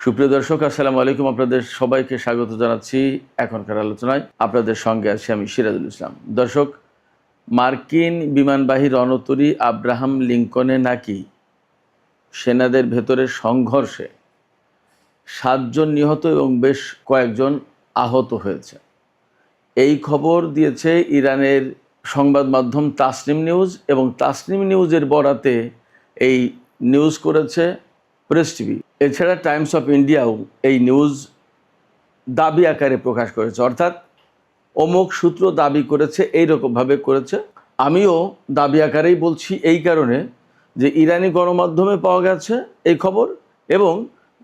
সুপ্রিয় দর্শক, আসসালামু আলাইকুম। আপনাদের সবাইকে স্বাগত জানাচ্ছি এখনকার আলোচনায়। আপনাদের সঙ্গে আছি আমি সিরাজুল ইসলাম। দর্শক, মার্কিন বিমানবাহী রণতরী আব্রাহাম লিঙ্কনে নাকি সেনাদের ভেতরে সংঘর্ষে 7 জন নিহত এবং বেশ কয়েকজন আহত হয়েছে। এই খবর দিয়েছে ইরানের সংবাদ মাধ্যম তাসনিম নিউজ, এবং তাসনিম নিউজের বরাতে এই নিউজ করেছে প্রেস টিভি। এছাড়া টাইমস অফ ইন্ডিয়াও এই নিউজ দাবি আকারে প্রকাশ করেছে, অর্থাৎ অমুক সূত্র দাবি করেছে, এইরকমভাবে করেছে। আমিও দাবি আকারেই বলছি, এই কারণে যে ইরানি গণমাধ্যমে পাওয়া গেছে এই খবর, এবং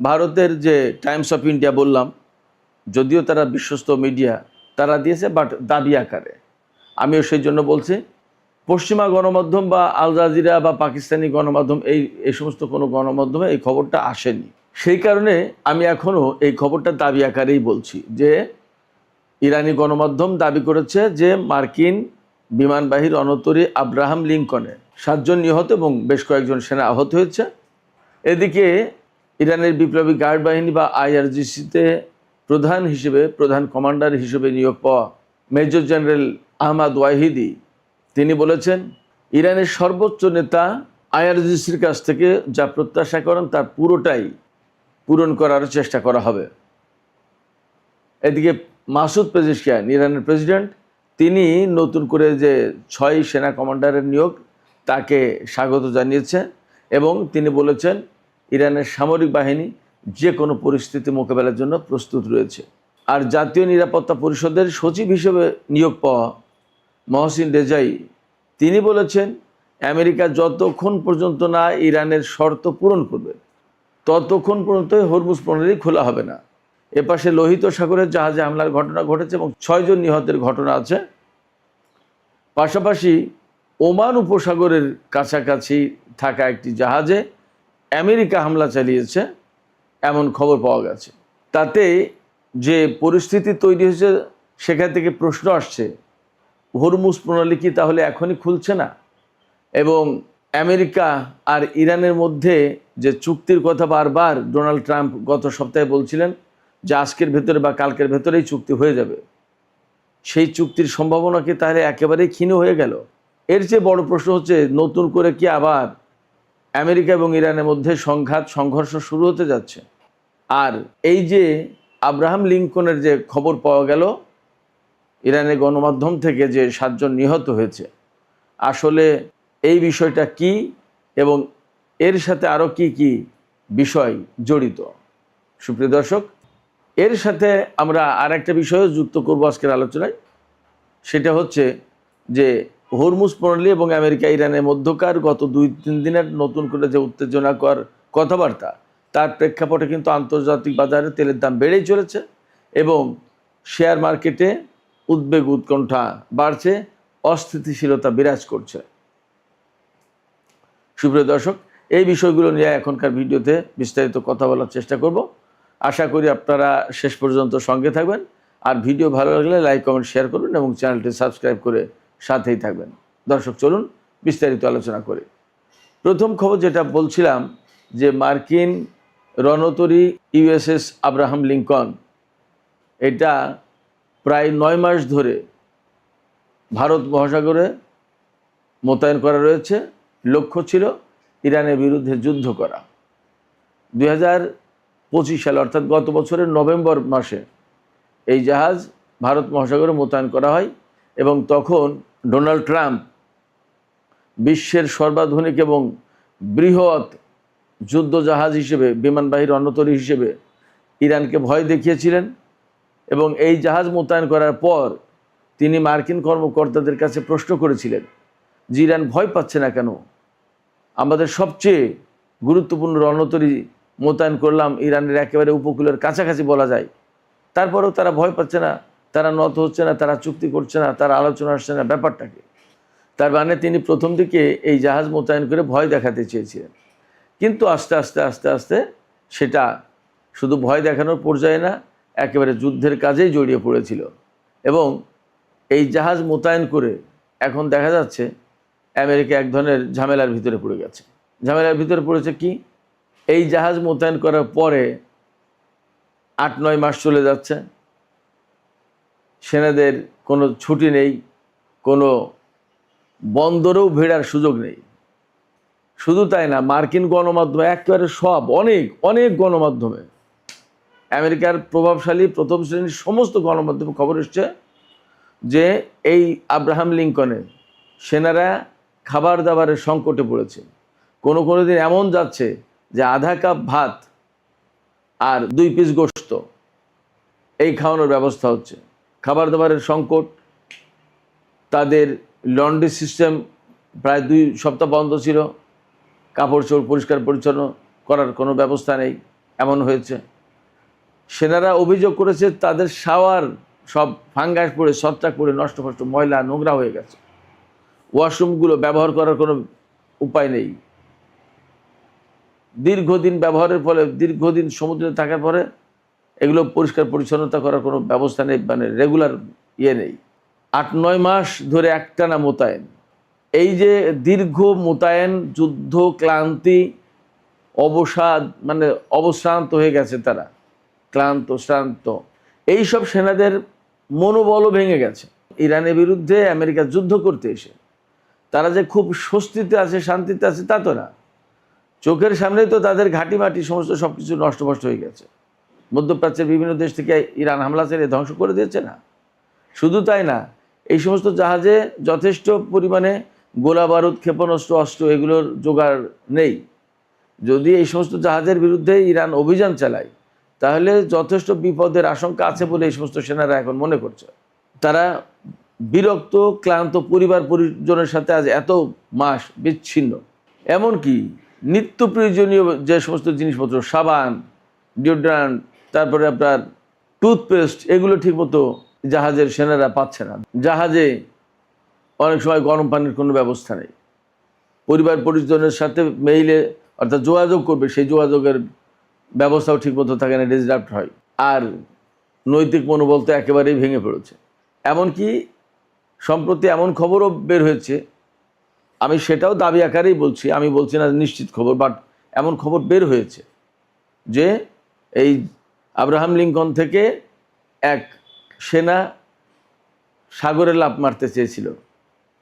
ভারতের যে টাইমস অফ ইন্ডিয়া বললাম, যদিও তারা বিশ্বস্ত মিডিয়া, তারা দিয়েছে, বাট দাবি আকারে। আমিও সেই জন্য বলছি, পশ্চিমা গণমাধ্যম বা আল জাজিরা বা পাকিস্তানি গণমাধ্যম এই সমস্ত কোনো গণমাধ্যমে এই খবরটা আসেনি। সেই কারণে আমি এখনও এই খবরটা দাবি আকারেই বলছি যে ইরানি গণমাধ্যম দাবি করেছে যে মার্কিন বিমানবাহী রণতরী আব্রাহাম লিঙ্কনে 7 জন নিহত এবং বেশ কয়েকজন সেনা আহত হয়েছে। এদিকে ইরানের বিপ্লবী গার্ড বাহিনী বা আইআরজিসিতে প্রধান কমান্ডার হিসেবে নিয়োগ পাওয়া মেজর জেনারেল আহমদ ওয়াহিদি তিনি বলেছেন, ইরানের সর্বোচ্চ নেতা আইআরজিসির কাছ থেকে যা প্রত্যাশা করেন তার পুরোটাই পূরণ করার চেষ্টা করা হবে। এদিকে মাসুদ পেজেশকিয়ান, ইরানের প্রেসিডেন্ট, তিনি নতুন করে যে 6 সেনা কমান্ডারের নিয়োগ তাকে স্বাগত জানিয়েছেন, এবং তিনি বলেছেন ইরানের সামরিক বাহিনী যে কোনো পরিস্থিতি মোকাবেলার জন্য প্রস্তুত রয়েছে। আর জাতীয় নিরাপত্তা পরিষদের সচিব হিসেবে নিয়োগ পাওয়া মহসিন রেজাই তিনি বলেছেন, আমেরিকা যতক্ষণ পর্যন্ত না ইরানের শর্ত পূরণ করবে ততক্ষণ পর্যন্ত হরমুজ প্রণালী খোলা হবে না। এপাশে লোহিত সাগরের জাহাজে হামলার ঘটনা ঘটেছে এবং 6 জন নিহতের ঘটনা আছে। পাশাপাশি ওমান উপসাগরের কাছাকাছি থাকা একটি জাহাজে আমেরিকা হামলা চালিয়েছে এমন খবর পাওয়া গেছে। তাতে যে পরিস্থিতি তৈরি হয়েছে, সেখান থেকে প্রশ্ন আসছে, হরমুজ প্রণালী কি তাহলে এখনই খুলছে না? এবং আমেরিকা আর ইরানের মধ্যে যে চুক্তির কথা বারবার ডোনাল্ড ট্রাম্প গত সপ্তাহে বলছিলেন যে আজকের ভেতরে বা কালকের ভেতরেই চুক্তি হয়ে যাবে, সেই চুক্তির সম্ভাবনা কি তাহলে একেবারেই ক্ষীণ হয়ে গেল? এর চেয়ে বড় প্রশ্ন হচ্ছে, নতুন করে কি আবার আমেরিকা এবং ইরানের মধ্যে সংঘর্ষ শুরু হতে যাচ্ছে? আর এই যে আব্রাহাম লিঙ্কনের যে খবর পাওয়া গেল ইরানের গণমাধ্যম থেকে যে 7 জন নিহত হয়েছে, আসলে এই বিষয়টা কি এবং এর সাথে আরও কি কি বিষয় জড়িত? সুপ্রিয় দর্শক, এর সাথে আমরা আর একটা বিষয়ও যুক্ত করব আজকের আলোচনায়। সেটা হচ্ছে যে হরমুজ প্রণালী এবং আমেরিকা ইরানের মধ্যকার গত 2-3 দিনের নতুন করে যে উত্তেজনাকর কথাবার্তা, তার প্রেক্ষাপটে কিন্তু আন্তর্জাতিক বাজারে তেলের দাম বেড়েই চলেছে এবং শেয়ার মার্কেটে উদ্বেগ উৎকণ্ঠা বাড়ছে, অস্থিতিশীলতা বিরাজ করছে। সুপ্রিয় দর্শক, এই বিষয়গুলো নিয়ে এখনকার ভিডিওতে বিস্তারিত কথা বলার চেষ্টা করব। আশা করি আপনারা শেষ পর্যন্ত সঙ্গে থাকবেন, আর ভিডিও ভালো লাগলে লাইক কমেন্ট শেয়ার করবেন এবং চ্যানেলটি সাবস্ক্রাইব করে সাথেই থাকবেন। দর্শক, চলুন বিস্তারিত আলোচনা করি। প্রথম খবর যেটা বলছিলাম, যে মার্কিন রণতরী ইউএসএস আব্রাহাম লিঙ্কন, এটা প্রায় 9 মাস ধরে ভারত মহাসাগরে মোতায়েন করা রয়েছে। লক্ষ্য ছিল ইরানের বিরুদ্ধে যুদ্ধ করা। 2025 সালে অর্থাৎ গত বছরের নভেম্বর মাসে এই জাহাজ ভারত মহাসাগরে মোতায়েন করা হয়, এবং তখন ডোনাল্ড ট্রাম্প বিশ্বের সর্বাধুনিক এবং বৃহৎ যুদ্ধ জাহাজ হিসেবে, বিমানবাহী রণতরী হিসেবে ইরানকে ভয় দেখিয়েছিলেন। এবং এই জাহাজ মোতায়েন করার পর তিনি মার্কিন কর্মকর্তাদের কাছে প্রশ্ন করেছিলেন যে ইরান ভয় পাচ্ছে না কেন? আমাদের সবচেয়ে গুরুত্বপূর্ণ রণতরী মোতায়েন করলাম ইরানের একেবারে উপকূলের কাছাকাছি বলা যায়, তারপরেও তারা ভয় পাচ্ছে না, তারা নত হচ্ছে না, তারা চুক্তি করছে না, তারা আলোচনা আসছে না, ব্যাপারটাকে। তার মানে তিনি প্রথম দিকে এই জাহাজ মোতায়েন করে ভয় দেখাতে চেয়েছিলেন, কিন্তু আস্তে আস্তে আস্তে আস্তে সেটা শুধু ভয় দেখানোর পর্যায়ে না, একেবারে যুদ্ধের কাজেই জড়িয়ে পড়েছিল। এবং এই জাহাজ মোতায়েন করে এখন দেখা যাচ্ছে আমেরিকা এক ধরনের ঝামেলার ভিতরে পড়ে গেছে। ঝামেলার ভিতরে পড়েছে কি? এই জাহাজ মোতায়েন করার পরে 8-9 মাস চলে যাচ্ছে, সেনাদের কোনো ছুটি নেই, কোনো বন্দরেও ভেড়ার সুযোগ নেই। শুধু তাই না, মার্কিন গণমাধ্যমে একেবারে সব অনেক অনেক গণমাধ্যমে, আমেরিকার প্রভাবশালী প্রথম শ্রেণীর সমস্ত গণমাধ্যমে খবর এসছে যে এই আব্রাহাম লিঙ্কনে সেনারা খাবার দাবারের সংকটে পড়েছে। কোনো কোনো দিন এমন যাচ্ছে যে আধা কাপ ভাত আর 2 পিস গোশত এই খাওয়ানোর ব্যবস্থা হচ্ছে। খাবার দাবারের সংকট, তাদের লন্ড্রি সিস্টেম প্রায় 2 সপ্তাহ বন্ধ ছিল, কাপড় চোপড় পরিষ্কার পরিচ্ছন্ন করার কোনো ব্যবস্থা নেই, এমন হয়েছে। সেনারা অভিযোগ করেছে তাদের শাওয়ার সব ফাঙ্গাস পড়ে ছত্রাক পড়ে নষ্ট ফষ্ট ময়লা নোংরা হয়ে গেছে, ওয়াশরুমগুলো ব্যবহার করার কোনো উপায় নেই। দীর্ঘদিন ব্যবহারের ফলে, দীর্ঘদিন সমুদ্রে থাকার পরে এগুলো পরিষ্কার পরিচ্ছন্নতা করার কোনো ব্যবস্থা নেই, মানে রেগুলার নেই। 8-9 মাস ধরে একটানা মোতায়েন। এই যে দীর্ঘ মোতায়েন, যুদ্ধ ক্লান্তি, অবসাদ, মানে অবশ্রান্ত হয়ে গেছে তারা, ক্লান্ত শ্রান্ত। এইসব সেনাদের মনোবলও ভেঙে গেছে। ইরানের বিরুদ্ধে আমেরিকা যুদ্ধ করতে এসে তারা যে খুব স্বস্তিতে আছে, শান্তিতে আছে তা তো না। চোখের সামনেই তো তাদের ঘাঁটি মাটি সমস্ত সব কিছু নষ্টভষ্ট হয়ে গেছে। মধ্যপ্রাচ্যের বিভিন্ন দেশ থেকে ইরান হামলা চালিয়ে ধ্বংস করে দিয়েছে না। শুধু তাই না, এই সমস্ত জাহাজে যথেষ্ট পরিমাণে গোলা বারুদ, ক্ষেপণাস্ত্র, অস্ত্র এগুলোর জোগাড় নেই। যদি এই সমস্ত জাহাজের বিরুদ্ধে ইরান অভিযান চালায় তাহলে যথেষ্ট বিপদের আশঙ্কা আছে বলে এই সমস্ত সেনারা এখন মনে করছে। তারা বিরক্ত, ক্লান্ত, পরিবার পরিজনের সাথে আজ এত মাস বিচ্ছিন্ন। এমনকি নিত্য প্রয়োজনীয় যে সমস্ত জিনিসপত্র, সাবান, ডিওড্রান্ট, তারপরে আপনার টুথপেস্ট, এগুলো ঠিকমতো জাহাজের সেনারা পাচ্ছে না। জাহাজে অনেক সময় গরম পানির কোনো ব্যবস্থা নেই। পরিবার পরিজনের সাথে মেইলে অর্থাৎ যোগাযোগ করবে, সেই যোগাযোগের ব্যবস্থাও ঠিকমতো থাকে না, ডিসরাপ্ট হয়। আর নৈতিক মনোবল তো একেবারেই ভেঙে পড়েছে। এমনকি সম্প্রতি এমন খবরও বের হয়েছে, আমি সেটাও দাবি আকারেই বলছি, আমি বলছি না নিশ্চিত খবর, বাট এমন খবর বের হয়েছে যে এই আব্রাহাম লিঙ্কন থেকে এক সেনা সাগরে লাফ মারতে চেয়েছিল,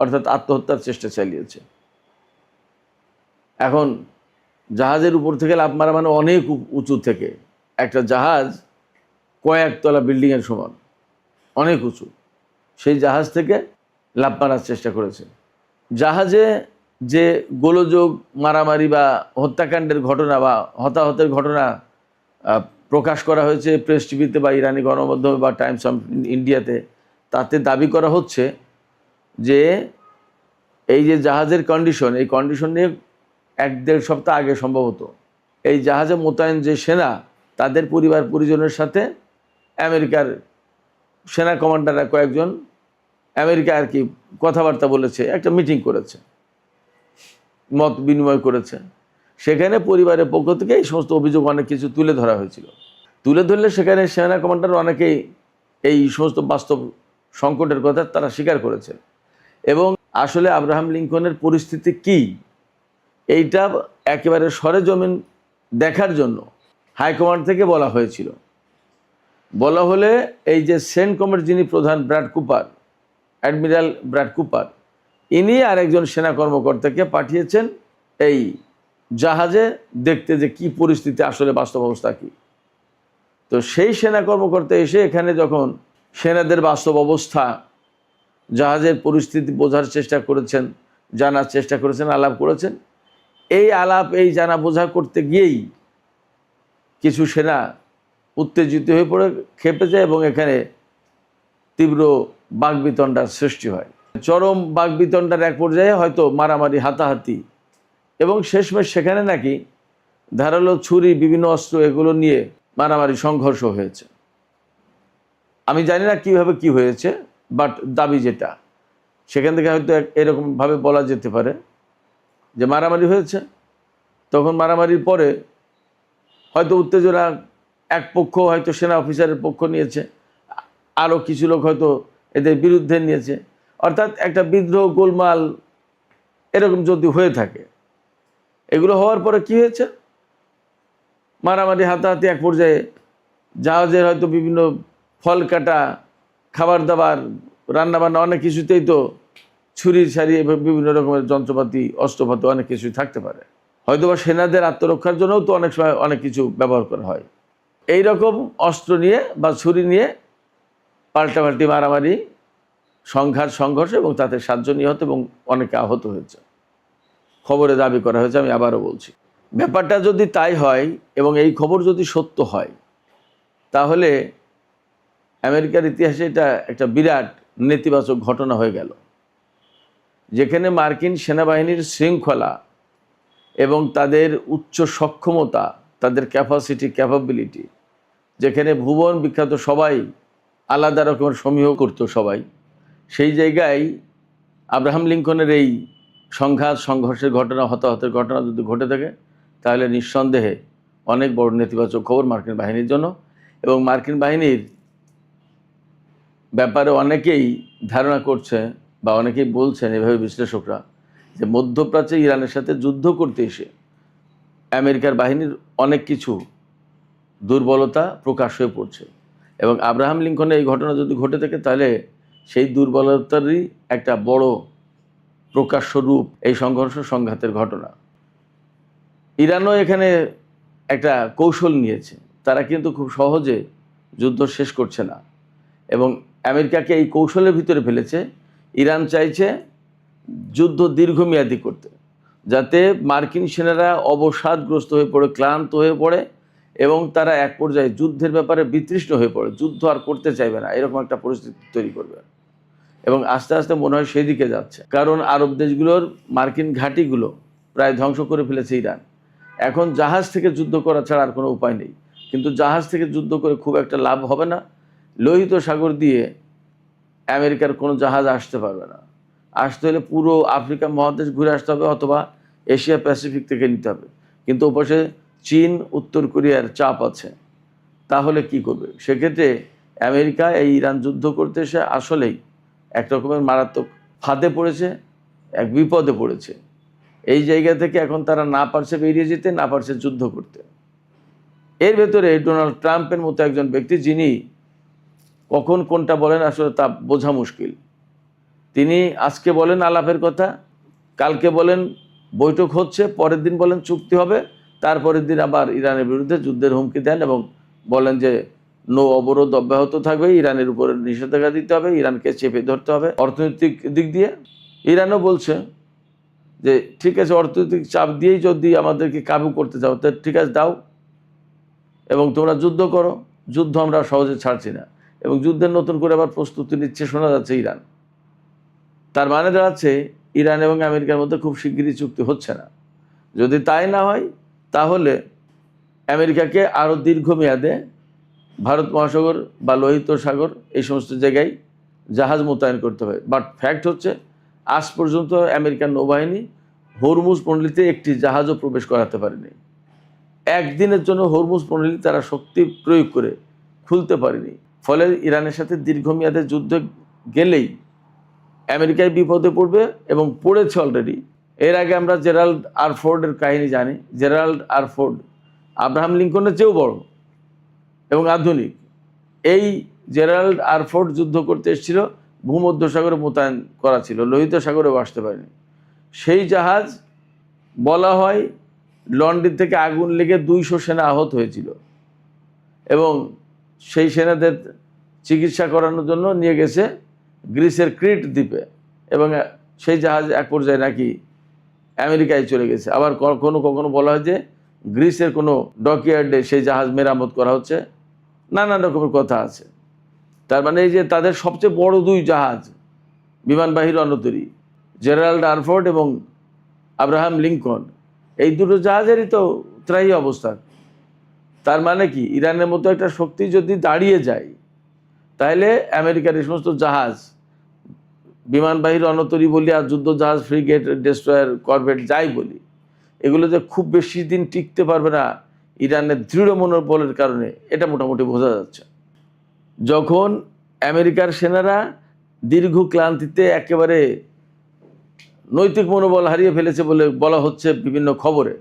অর্থাৎ আত্মহত্যার চেষ্টা চালিয়েছে। এখন জাহাজের উপর থেকে লাফ মারা মানে অনেক উঁচু থেকে, একটা জাহাজ কয়েকতলা বিল্ডিংয়ের সমান, অনেক উঁচু, সেই জাহাজ থেকে লাফ মারার চেষ্টা করেছে। জাহাজে যে গোলযোগ, মারামারি বা হত্যাকাণ্ডের ঘটনা বা হতাহতের ঘটনা প্রকাশ করা হয়েছে প্রেস টিভিতে বা ইরানি গণমাধ্যমে বা টাইমস অফ ইন্ডিয়াতে, তাতে দাবি করা হচ্ছে যে এই যে জাহাজের কন্ডিশন, এই কন্ডিশন নিয়ে 1-1.5 সপ্তাহ আগে সম্ভবত এই জাহাজে মোতায়েন যে সেনা, তাদের পরিবার পরিজনের সাথে আমেরিকার সেনা কমান্ডাররা কয়েকজন আমেরিকা আর কি কথাবার্তা বলেছে, একটা মিটিং করেছে, মত বিনিময় করেছে। সেখানে পরিবারের পক্ষ থেকে এই সমস্ত অভিযোগ অনেক কিছু তুলে ধরা হয়েছিল। তুলে ধরলে সেখানে সেনা কমান্ডার অনেকেই এই সমস্ত বাস্তব সংকটের কথা তারা স্বীকার করেছে। এবং আসলে আব্রাহাম লিঙ্কনের পরিস্থিতি কি, এইটা একেবারে সরেজমিন দেখার জন্য হাইকমান্ড থেকে বলা হয়েছিল। বলা হলে এই যে সেন্টকমের যিনি প্রধান Brad Cooper, admiral Brad Cooper, ইনি আরেকজন সেনা কর্মকর্তাকে পাঠিয়েছেন এই জাহাজে দেখতে যে কি পরিস্থিতি, আসলে বাস্তব অবস্থা কী। তো সেই সেনা কর্মকর্তা এসে এখানে যখন সেনাদের বাস্তব অবস্থা, জাহাজের পরিস্থিতি বোঝার চেষ্টা করেছেন, জানার চেষ্টা করেছেন, আলাপ করেছেন, এই আলাপ এই জানা বোঝা করতে গিয়েই কিছু সেনা উত্তেজিত হয়ে পড়ে খেপে যায় এবং এখানে তীব্র বাকবিতণ্ডার সৃষ্টি হয়। চরম বাকবিতণ্ডার এক পর্যায়ে হয়তো মারামারি, হাতাহাতি, এবং শেষমেশ সেখানে নাকি ধারালো ছুরি, বিভিন্ন অস্ত্র এগুলো নিয়ে মারামারি, সংঘর্ষ হয়েছে। আমি জানি না কিভাবে কি হয়েছে, বাট দাবি যেটা, সেখান থেকে হয়তো এরকমভাবে বলা যেতে পারে যে মারামারি হয়েছে। তখন মারামারির পরে হয়তো উত্তেজনা, এক পক্ষ হয়তো সেনা অফিসারের পক্ষ নিয়েছে, আরও কিছু লোক হয়তো এদের বিরুদ্ধে নিয়েছে, অর্থাৎ একটা বিদ্রোহ, গোলমাল এরকম যদি হয়ে থাকে। এগুলো হওয়ার পরে কি হয়েছে, মারামারি, হাতাহাতি এক পর্যায়ে জাহাজের হয়তো বিভিন্ন ফল কাটা, খাবার দাবার, রান্নাবান্না অনেক কিছুতেই তো ছুরি ছাড়ি বিভিন্ন রকমের যন্ত্রপাতি, অস্ত্রপাতি অনেক কিছুই থাকতে পারে। হয়তো বা সেনাদের আত্মরক্ষার জন্যও তো অনেক সময় অনেক কিছু ব্যবহার করা হয়। এই রকম অস্ত্র নিয়ে বা ছুরি নিয়ে পাল্টাপাল্টি মারামারি, সংঘর্ষ এবং তাতে 7 জন নিহত এবং অনেকে আহত হয়েছে, খবরে দাবি করা হয়েছে। আমি আবারও বলছি, ব্যাপারটা যদি তাই হয় এবং এই খবর যদি সত্য হয়, তাহলে আমেরিকার ইতিহাসে এটা একটা বিরাট নেতিবাচক ঘটনা হয়ে গেল, যেখানে মার্কিন সেনাবাহিনীর শৃঙ্খলা এবং তাদের উচ্চ সক্ষমতা, তাদের ক্যাপাবিলিটি, যেখানে ভুবন বিখ্যাত সবাই আলাদা রকমের সমীহ করতো সবাই, সেই জায়গায় আব্রাহাম লিঙ্কনের এই সংঘর্ষের ঘটনা, হতাহতের ঘটনা যদি ঘটে থাকে, তাহলে নিঃসন্দেহে অনেক বড় নেতিবাচক খবর মার্কিন বাহিনীর জন্য। এবং মার্কিন বাহিনীর ব্যাপারে অনেকেই ধারণা করছে বা অনেকেই বলছেন, এভাবে বিশ্লেষকরা, যে মধ্যপ্রাচ্যে ইরানের সাথে যুদ্ধ করতে এসে আমেরিকার বাহিনীর অনেক কিছু দুর্বলতা প্রকাশ হয়ে পড়ছে। এবং আব্রাহাম লিঙ্কনের এই ঘটনা যদি ঘটে থাকে, তাহলে সেই দুর্বলতারই একটা বড় প্রকাশ্য রূপ এই সংঘাতের ঘটনা। ইরানও এখানে একটা কৌশল নিয়েছে, তারা কিন্তু খুব সহজে যুদ্ধ শেষ করছে না এবং আমেরিকাকে এই কৌশলের ভিতরে ফেলেছে। ইরান চাইছে যুদ্ধ দীর্ঘমেয়াদী করতে, যাতে মার্কিন সেনারা অবসাদগ্রস্ত হয়ে পড়ে, ক্লান্ত হয়ে পড়ে এবং তারা এক পর্যায়ে যুদ্ধের ব্যাপারে বিতৃষ্ণ হয়ে পড়ে, যুদ্ধ আর করতে চাইবে না, এরকম একটা পরিস্থিতি তৈরি করবে। এবং আস্তে আস্তে মনে হয় সেই দিকে যাচ্ছে, কারণ আরব দেশগুলোর মার্কিন ঘাঁটিগুলো প্রায় ধ্বংস করে ফেলেছে ইরান। এখন জাহাজ থেকে যুদ্ধ করা ছাড়া আর কোনো উপায় নেই, কিন্তু জাহাজ থেকে যুদ্ধ করে খুব একটা লাভ হবে না। লোহিত সাগর দিয়ে আমেরিকার কোনো জাহাজ আসতে পারবে না। আসতে হলে পুরো আফ্রিকা মহাদেশ ঘুরে আসতে হবে, অথবা এশিয়া প্যাসিফিক থেকে নিতে হবে। কিন্তু ওপাশে চীন, উত্তর কোরিয়ার চাপ আছে, তাহলে কি করবে? সেক্ষেত্রে আমেরিকা এই ইরান যুদ্ধ করতে এসে আসলেই এক রকমের মারাত্মক ফাঁদে পড়েছে, এক বিপদে পড়েছে। এই জায়গা থেকে এখন তারা না পারছে বেরিয়ে যেতে, না পারছে যুদ্ধ করতে। এর ভেতরে ডোনাল্ড ট্রাম্পের মতো একজন ব্যক্তি, যিনি কখন কোনটা বলেন আসলে তা বোঝা মুশকিল। তিনি আজকে বলেন আলাপের কথা, কালকে বলেন বৈঠক হচ্ছে, পরের দিন বলেন চুক্তি হবে, তারপরের দিন আবার ইরানের বিরুদ্ধে যুদ্ধের হুমকি দেন এবং বলেন যে নৌ অবরোধ অব্যাহত থাকবে, ইরানের উপরে নিষেধাজ্ঞা দিতে হবে, ইরানকে চেপে ধরতে হবে অর্থনৈতিক দিক দিয়ে। ইরানও বলছে যে ঠিক আছে, অর্থনৈতিক চাপ দিয়েই যদি আমাদেরকে কাবু করতে চাও, তো ঠিক আছে দাও এবং তোমরা যুদ্ধ করো, যুদ্ধ আমরা সহজে ছাড়ছি না। এবং যুদ্ধের নতুন করে আবার প্রস্তুতি নিচ্ছে শোনা যাচ্ছে ইরান। তার মানে দাঁড়াচ্ছে ইরান এবং আমেরিকার মধ্যে খুব শিগগিরই চুক্তি হচ্ছে না। যদি তাই না হয়, তাহলে আমেরিকাকে আরও দীর্ঘমেয়াদে ভারত মহাসাগর বা লোহিত সাগর এই সমস্ত জায়গায় জাহাজ মোতায়েন করতে হবে। বাট ফ্যাক্ট হচ্ছে, আজ পর্যন্ত আমেরিকান নৌবাহিনী হরমুজ প্রণালীতে একটি জাহাজও প্রবেশ করাতে পারেনি। একদিনের জন্য হরমুজ প্রণালী তারা শক্তি প্রয়োগ করে খুলতে পারেনি। ফলে ইরানের সাথে দীর্ঘমেয়াদে যুদ্ধে গেলেই আমেরিকায় বিপদে পড়বে এবং পড়েছে অলরেডি। এর আগে আমরা জেরাল্ড আর ফোর্ডের কাহিনী জানি। জেরাল্ড আর ফোর্ড আব্রাহাম লিঙ্কনের চেয়েও বড় এবং আধুনিক। এই জেরাল্ড আর ফোর্ড যুদ্ধ করতে এসেছিল, ভূমধ্যসাগরে মোতায়েন করা ছিল, লোহিত সাগরেও আসতে পারেনি। সেই জাহাজ বলা হয় লন্ডন থেকে আগুন লেগে 200 সেনা আহত হয়েছিল এবং সেই সেনাদের চিকিৎসা করানোর জন্য নিয়ে গেছে গ্রিসের ক্রিট দ্বীপে এবং সেই জাহাজ এক পর্যায়ে নাকি আমেরিকায় চলে গেছে। আবার কখনো কখনো বলা হয় যে গ্রিসের কোনো ডকইয়ার্ডে সেই জাহাজ মেরামত করা হচ্ছে, নানান রকমের কথা আছে। তার মানে এই যে তাদের সবচেয়ে বড় 2 জাহাজ বিমানবাহী রণতরী, জেরাল্ড আর ফোর্ড এবং আব্রাহাম লিঙ্কন, এই দুটো জাহাজেরই তো ত্রাহি অবস্থা। তার মানে কি, ইরানের মতো একটা শক্তি যদি দাঁড়িয়ে যায়, তাহলে আমেরিকার এই সমস্ত জাহাজ, বিমানবাহী রণতরী বলি আর যুদ্ধ জাহাজ, ফ্রিগেট, ডেস্ট্রয়ার, করভেট যাই বলি, এগুলো যে খুব বেশি দিন টিকতে পারবে না ইরানের দৃঢ় মনোবলের কারণে, এটা মোটামুটি বোঝা যাচ্ছে। যখন আমেরিকার সেনারা দীর্ঘ ক্লান্তিতে একেবারে নৈতিক মনোবল হারিয়ে ফেলেছে বলে বলা হচ্ছে বিভিন্ন খবরে,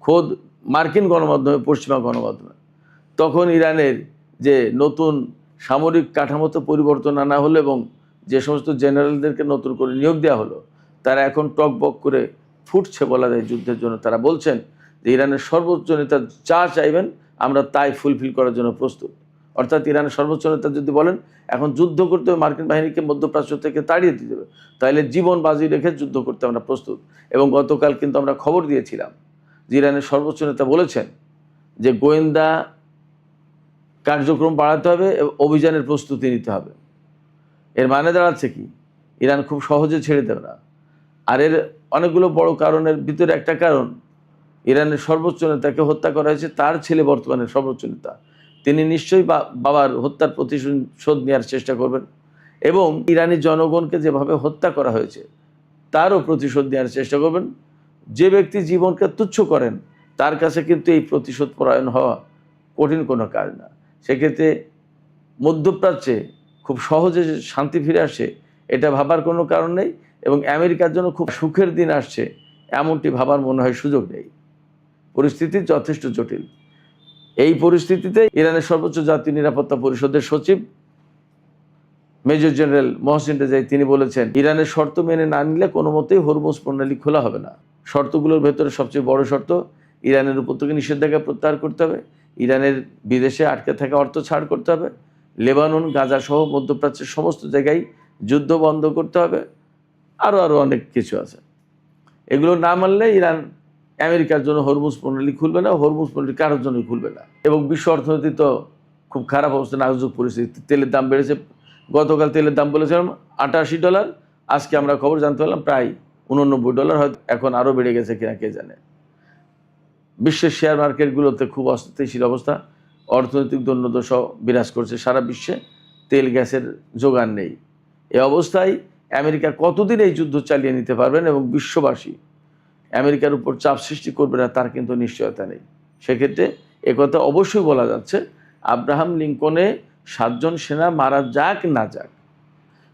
খোদ মার্কিন গণমাধ্যমে, পশ্চিমা গণমাধ্যমে, তখন ইরানের যে নতুন সামরিক কাঠামোতে পরিবর্তন আনা হলো এবং যে সমস্ত জেনারেলদেরকে নতুন করে নিয়োগ দেওয়া হলো, তারা এখন টকবক করে ফুটছে বলা যায় যুদ্ধের জন্য। তারা বলছেন যে ইরানের সর্বোচ্চ নেতা যা চাইবেন আমরা তাই ফুলফিল করার জন্য প্রস্তুত। অর্থাৎ ইরানের সর্বোচ্চ নেতা যদি বলেন এখন যুদ্ধ করতে হবে, মার্কিন বাহিনীকে মধ্যপ্রাচ্য থেকে তাড়িয়ে দিতে হবে, তাহলে জীবন বাজি রেখে যুদ্ধ করতে আমরা প্রস্তুত। এবং গতকাল কিন্তু আমরা খবর দিয়েছিলাম যে ইরানের সর্বোচ্চ নেতা বলেছেন যে গোয়েন্দা কার্যক্রম বাড়াতে হবে এবং অভিযানের প্রস্তুতি নিতে হবে। এর মানে দাঁড়াচ্ছে কি, ইরান খুব সহজে ছেড়ে দেবে না। আর এর অনেকগুলো বড় কারণের ভিতরে একটা কারণ, ইরানের সর্বোচ্চ নেতাকে হত্যা করা হয়েছে, তার ছেলে বর্তমানে সর্বোচ্চ নেতা, তিনি নিশ্চয়ই বাবার হত্যার প্রতিশোধ নেওয়ার চেষ্টা করবেন এবং ইরানি জনগণকে যেভাবে হত্যা করা হয়েছে তারও প্রতিশোধ নেওয়ার চেষ্টা করবেন। যে ব্যক্তি জীবনকে তুচ্ছ করেন তার কাছে কিন্তু এই প্রতিশোধ পরায়ণ হওয়া কঠিন কোনো কাজ না। সেক্ষেত্রে মধ্যপ্রাচ্যে খুব সহজে শান্তি ফিরে আসে এটা ভাবার কোনো কারণ নেই এবং আমেরিকার জন্য খুব সুখের দিন আসছে এমনটি ভাবার মনে হয় সুযোগ নেই। পরিস্থিতি যথেষ্ট জটিল। এই পরিস্থিতিতে ইরানের সর্বোচ্চ জাতীয় নিরাপত্তা পরিষদের সচিব মেজর জেনারেল মহসিন রেজাই তিনি বলেছেন ইরানের শর্ত মেনে না নিলে কোনো মতেই হরমুজ প্রণালী খোলা হবে না। শর্তগুলোর ভেতরে সবচেয়ে বড় শর্ত, ইরানের উপর থেকে নিষেধাজ্ঞা প্রত্যাহার করতে হবে, ইরানের বিদেশে আটকে থাকা অর্থ ছাড় করতে হবে, লেবানন, গাজা সহ মধ্যপ্রাচ্যের সমস্ত জায়গায় যুদ্ধ বন্ধ করতে হবে, আরও অনেক কিছু আছে। এগুলো না মানলে ইরান আমেরিকার জন্য হরমুজ প্রণালী খুলবে না, হরমুজ প্রণালী কারোর জন্যই খুলবে না। এবং বিশ্ব অর্থনীতি তো খুব খারাপ অবস্থা, নাজুক পরিস্থিতি। তেলের দাম বেড়েছে, গতকাল তেলের দাম বলেছিলাম $88, আজকে আমরা খবর জানতে পারলাম প্রায় $89, হয়তো এখন আরও বেড়ে গেছে কিনা কে জানে। বিশ্বের শেয়ার মার্কেটগুলোতে খুব অস্থিতিশীল অবস্থা, অর্থনৈতিক দৈন্যদশা বিরাজ করছে সারা বিশ্বে, তেল গ্যাসের যোগান নেই। এই অবস্থায় আমেরিকা কতদিন এই যুদ্ধ চালিয়ে নিতে পারবেন এবং বিশ্ববাসী আমেরিকার উপর চাপ সৃষ্টি করবে না তার কিন্তু নিশ্চয়তা নেই। সেক্ষেত্রে একথা অবশ্যই বলা যাচ্ছে, আব্রাহাম লিঙ্কনে 7 জন সেনা মারা যাক না যাক,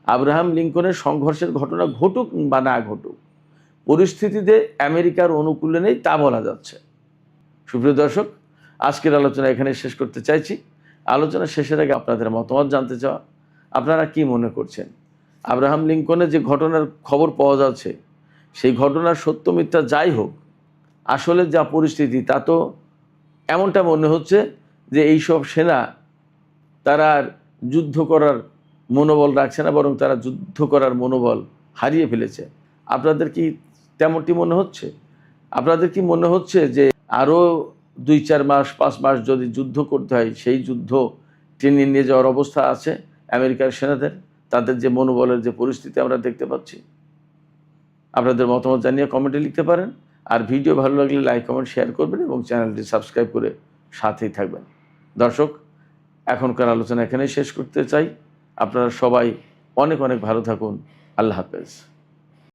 আব্রাহাম লিঙ্কনের সংঘর্ষের ঘটনা ঘটুক বা না ঘটুক, পরিস্থিতিতে আমেরিকার অনুকূলে নেই তা বলা যাচ্ছে। সুপ্রিয় দর্শক, আজকের আলোচনা এখানে শেষ করতে চাইছি। আলোচনা শেষের আগে আপনাদের মতামত জানতে চাওয়া, আপনারা কি মনে করছেন আব্রাহাম লিঙ্কনের যে ঘটনার খবর পাওয়া যাচ্ছে সেই ঘটনার সত্য মিথ্যা যাই হোক, আসলে যা পরিস্থিতি তা তো এমনটা মনে হচ্ছে যে এইসব সেনা তারা আর যুদ্ধ করার মনোবল রাখছে না, বরং তারা যুদ্ধ করার মনোবল হারিয়ে ফেলেছে। আপনাদের কি তেমনটি মনে হচ্ছে? আপনাদের কি মনে হচ্ছে যে আরও 2-4 মাস 5 মাস যদি যুদ্ধ করতে হয়, সেই যুদ্ধ টেনে নিয়ে যাওয়ার অবস্থা আছে আমেরিকার সেনাদের, তাদের যে মনোবলের যে পরিস্থিতি আমরা দেখতে পাচ্ছি? আপনাদের মতামত জানিয়ে কমেন্টে লিখতে পারেন। আর ভিডিও ভালো লাগলে লাইক, কমেন্ট, শেয়ার করবেন এবং চ্যানেলটি সাবস্ক্রাইব করে সাথেই থাকবেন। দর্শক, এখনকার আলোচনা এখানেই শেষ করতে চাই। আপনারা সবাই অনেক ভালো থাকুন। আল্লাহ হাফেজ।